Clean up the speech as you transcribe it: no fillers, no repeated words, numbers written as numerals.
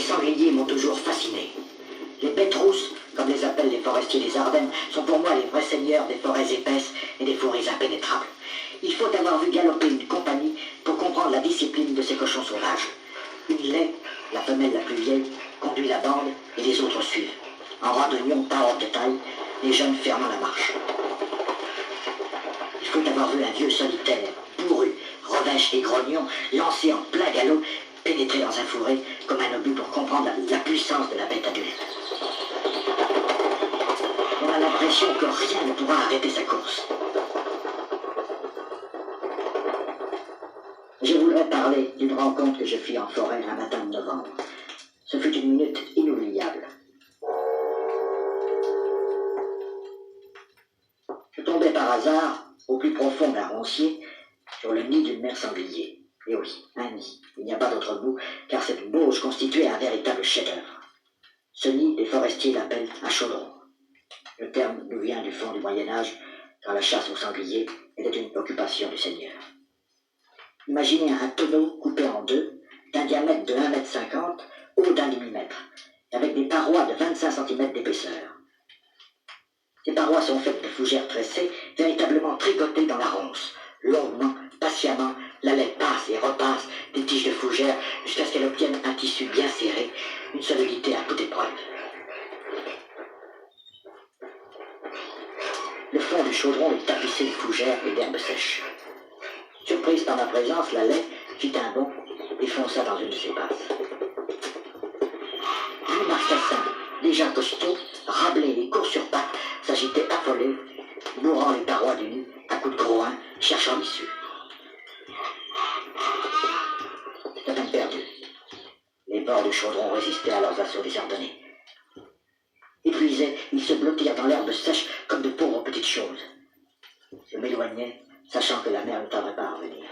sangliers m'ont toujours fasciné. Les bêtes rousses, comme les appellent les forestiers des Ardennes, sont pour moi les vrais seigneurs des forêts épaisses et des forêts impénétrables. Il faut avoir vu galoper une compagnie pour comprendre la discipline de ces cochons sauvages. Une laie, la femelle la plus vieille, conduit la bande et les autres suivent. En randonnion, pas hors de taille, les jeunes fermant la marche. Il faut avoir vu un vieux solitaire, bourru, revêche et grognon, lancé en plein galop, pénétrer dans un fourré comme un obus pour comprendre la puissance de la bête adulte. On a l'impression que rien ne pourra arrêter sa course. Je voudrais parler d'une rencontre que je fis en forêt un matin de novembre. Ce fut une minute inoubliable. Je tombais par hasard, au plus profond d'un roncier, sur le nid d'une mère sanglier. Et oui, un nid. Il n'y a pas d'autre bout, car cette bauge constituait un véritable chef-d'œuvre. Ce nid, les forestiers l'appellent un chaudron. Le terme nous vient du fond du Moyen-Âge, car la chasse aux sangliers était une occupation du seigneur. Imaginez un tonneau coupé en deux, d'un diamètre de 1,50 m, haut d'1 demi-mètre, avec des parois de 25 cm d'épaisseur. Ces parois sont faites de fougères tressées, véritablement tricotées dans la ronce. Longuement, patiemment, la laie passe et repasse des tiges de fougères jusqu'à ce qu'elle obtienne un tissu bien serré, une solidité à toute épreuve. Le fond du chaudron est tapissé de fougères et d'herbes sèches. Surprise par ma présence, la laie fit un bond et fonça dans une de ses passes. Louis Marcassin, déjà costaud, rablé et court sur pattes, s'agitait affolé, bourrant les parois du nid à coups de groin, cherchant l'issue. C'était à peine perdu. Les bords du chaudron résistaient à leurs assauts désordonnés. Épuisés, ils se blottirent dans l'herbe sèche comme de pauvres petites choses. Je m'éloignais, sachant que la mer ne tarderait pas à revenir.